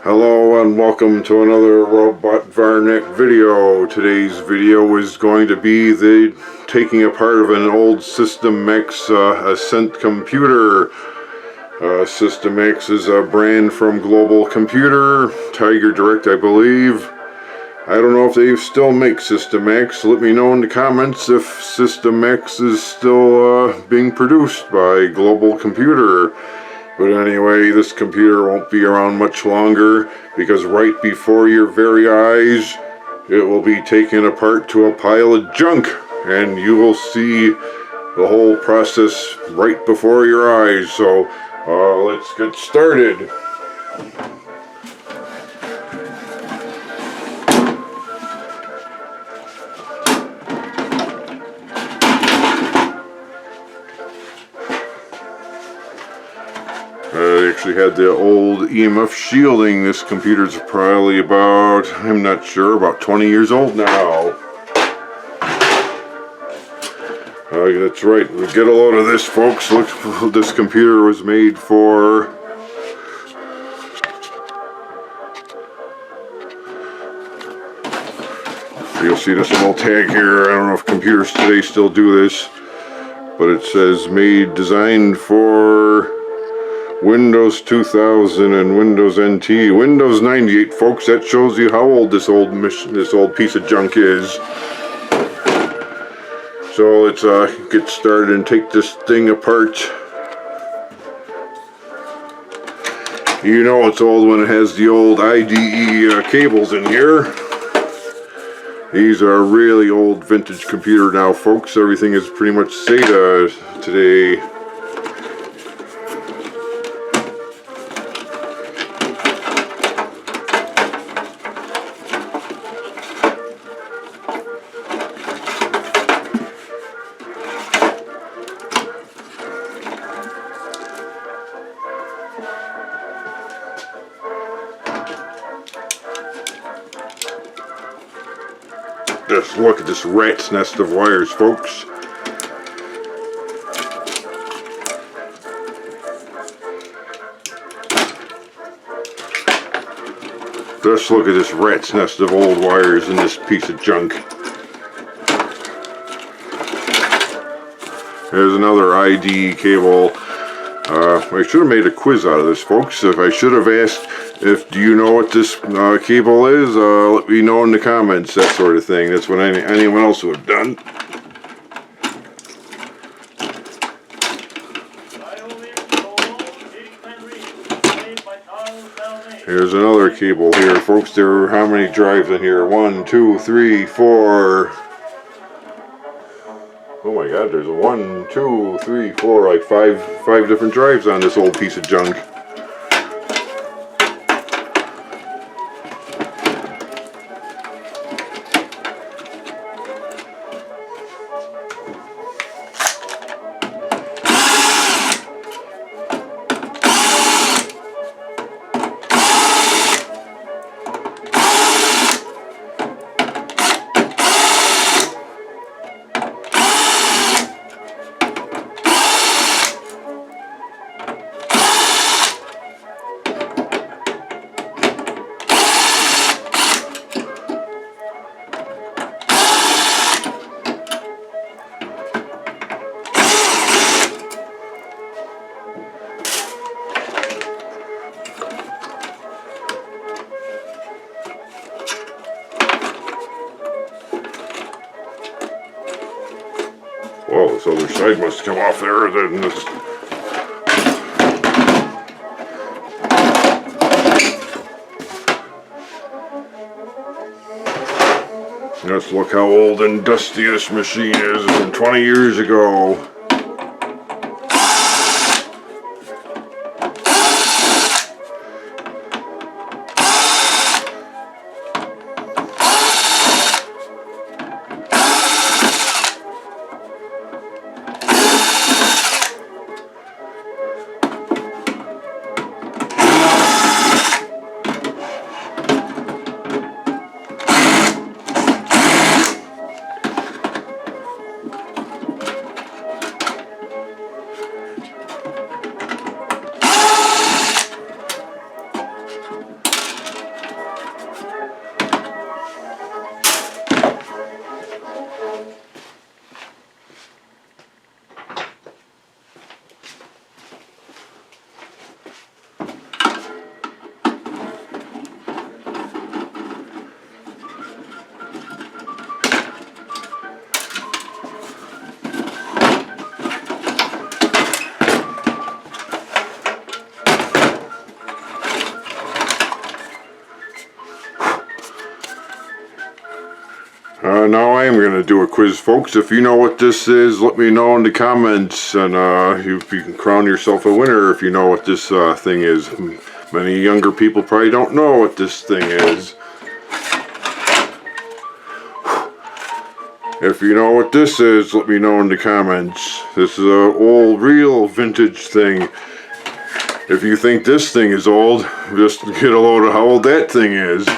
Hello and welcome to another Robot VARNAC video. Today's video is going to be the taking apart of an old System Max Acent computer. System Max is a brand from Global Computer, Tiger Direct I believe. I don't know if they still make System Max. Let me know in the comments if System Max is still being produced by Global Computer. But anyway, this computer won't be around much longer because right before your very eyes it will be taken apart to a pile of junk, and you will see the whole process right before your eyes. So let's get started. I actually had the old EMF shielding. This computer's probably about, I'm not sure, about 20 years old now. That's right, get a load of this, folks. Look, this computer was made for you'll see this little tag here. I don't know if computers today still do this, but it says designed for Windows 2000 and Windows NT. Windows 98, folks. That shows you how old this old piece of junk is. So let's get started and take this thing apart. You know it's old when it has the old IDE cables in here. These are a really old vintage computer now, folks. Everything is pretty much SATA today. Just look at this rat's nest of wires, folks. Just look at this rat's nest of old wires in this piece of junk. There's another ID cable. I should have made a quiz out of this, folks. If I should have asked, do you know what this cable is? Let me know in the comments, that sort of thing. That's what anyone else would have done. Here's another cable here, folks. There are how many drives in here? 1, 2, 3, 4. Oh my god, there's 1, 2, 3, 4, like five different drives on this old piece of junk. Well, this other side must come off there. Then this. Let's look how old and dusty this machine is from 20 years ago. I am going to do a quiz, folks. If you know what this is, let me know in the comments, and you can crown yourself a winner if you know what this thing is. Many younger people probably don't know what this thing is. If you know what this is, let me know in the comments. This is an old, real vintage thing. If you think this thing is old, just get a load of how old that thing is.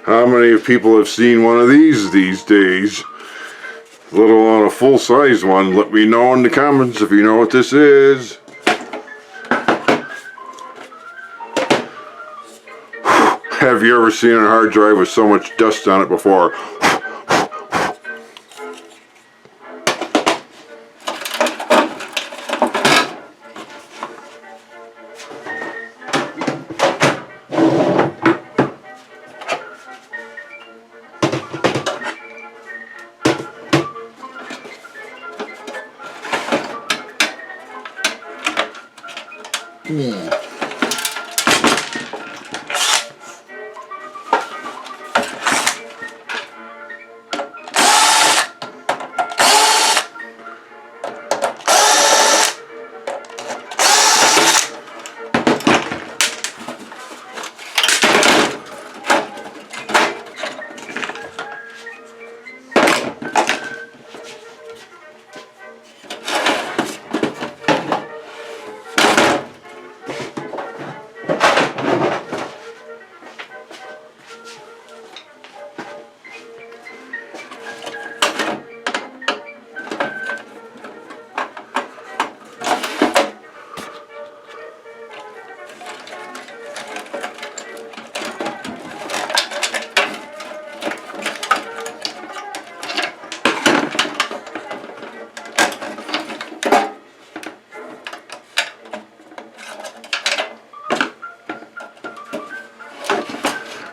How many people have seen one of these days? Let alone a full-size one. Let me know in the comments if you know what this is. Have you ever seen a hard drive with so much dust on it before?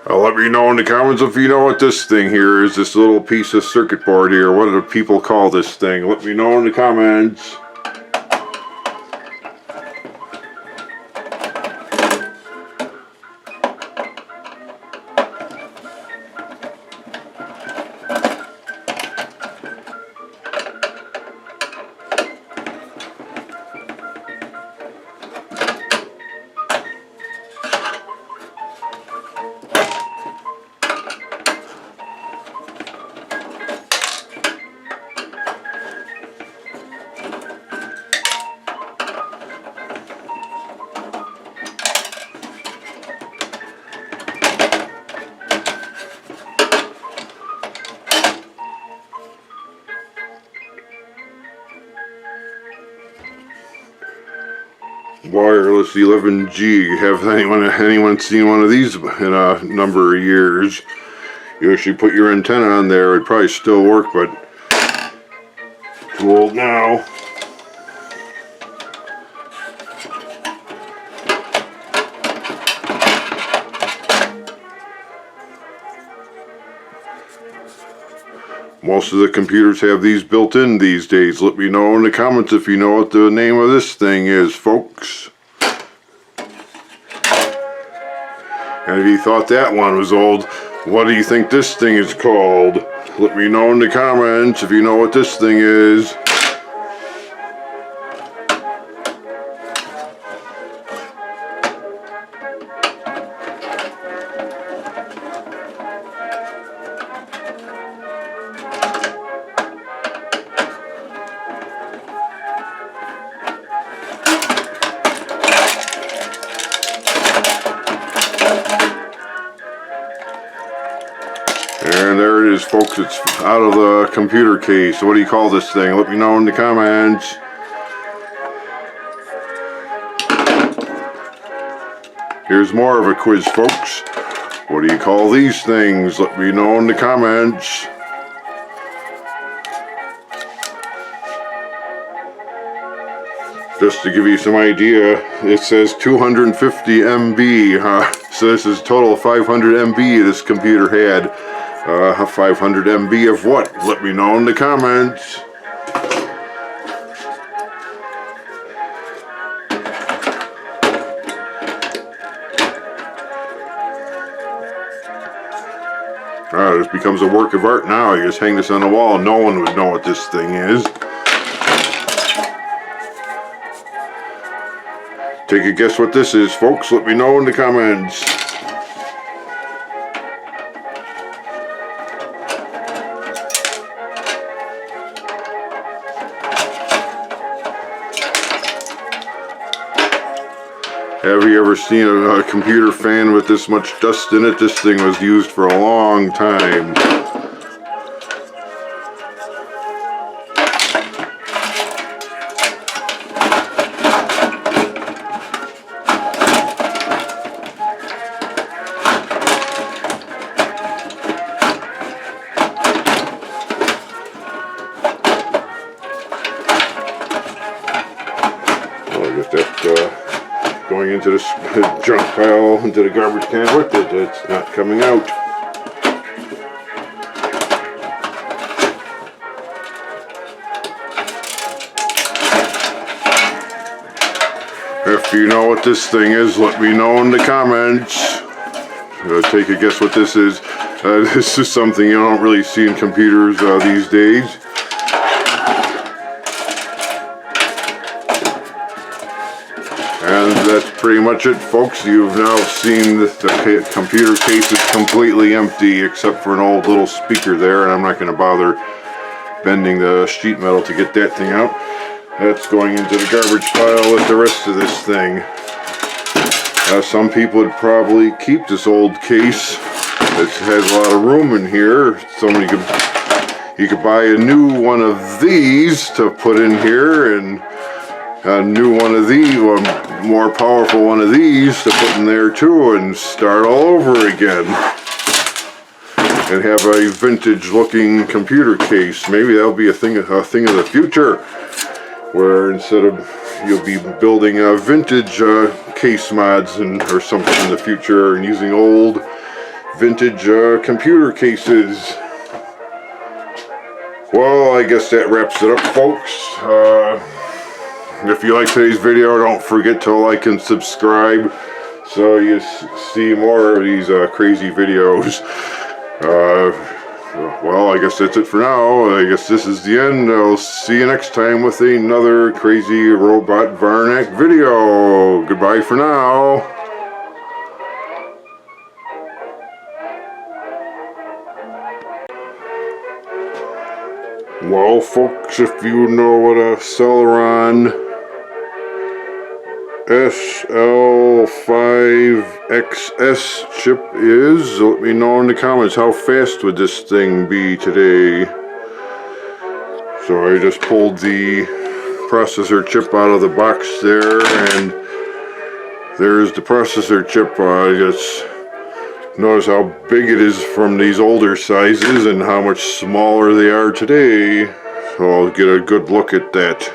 Let me know in the comments if you know what this thing here is, this little piece of circuit board here. What do people call this thing? Let me know in the comments. Wireless 11G. Have anyone seen one of these in a number of years? You actually put your antenna on there, it'd probably still work, but too old now. Most of the computers have these built in these days. Let me know in the comments if you know what the name of this thing is, folks. And if you thought that one was old, what do you think this thing is called? Let me know in the comments if you know what this thing is. And there it is, folks. It's out of the computer case. What do you call this thing? Let me know in the comments. Here's more of a quiz, folks. What do you call these things? Let me know in the comments. Just to give you some idea, it says 250 MB. So this is total 500 MB this computer had. 500 MB of what? Let me know in the comments. This becomes a work of art now. You just hang this on the wall and no one would know what this thing is. Take a guess what this is, folks. Let me know in the comments. Have you ever seen a computer fan with this much dust in it? This thing was used for a long time. Well, I get that going into this junk pile, into the garbage can with it. It's not coming out. If you know what this thing is, let me know in the comments. Take a guess what this is. This is something you don't really see in computers these days. And that's pretty much it, folks. You've now seen the computer case is completely empty except for an old little speaker there, and I'm not going to bother bending the sheet metal to get that thing out. That's going into the garbage pile with the rest of this thing. Some people would probably keep this old case. It has a lot of room in here. You could buy a new one of these to put in here, and a new one of these, a more powerful one of these to put in there too, and start all over again. And have a vintage looking computer case. Maybe that'll be a thing of the future, where instead of you'll be building vintage case mods or something in the future, and using old vintage computer cases. Well, I guess that wraps it up, folks. If you like today's video, don't forget to like and subscribe so you see more of these crazy videos. Well, I guess that's it for now. I guess this is the end. I'll see you next time with another crazy robot VARNAC video. Goodbye for now. Well, folks, if you know what a Celeron SL5XS chip is, let me know in the comments. How fast would this thing be today? So I just pulled the processor chip out of the box there, and there's the processor chip. Just notice how big it is from these older sizes and how much smaller they are today. So I'll get a good look at that.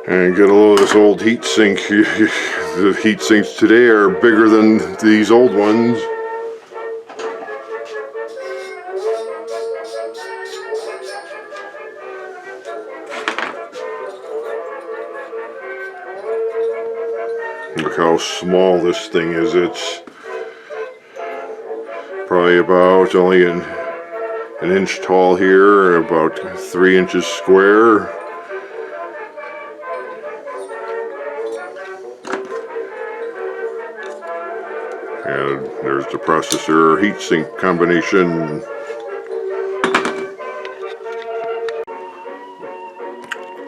And get a load of this old heat sink. The heat sinks today are bigger than these old ones. Look how small this thing is. It's probably about only an inch tall here, about 3 inches square. And there's the processor heatsink combination.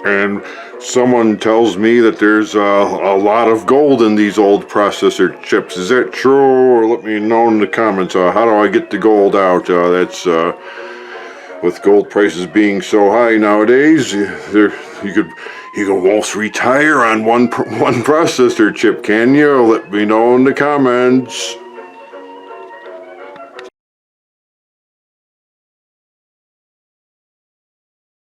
And someone tells me that there's a lot of gold in these old processor chips. Is that true? Or let me know in the comments. How do I get the gold out? That's with gold prices being so high nowadays, you could almost retire on one processor chip, can you? Let me know in the comments.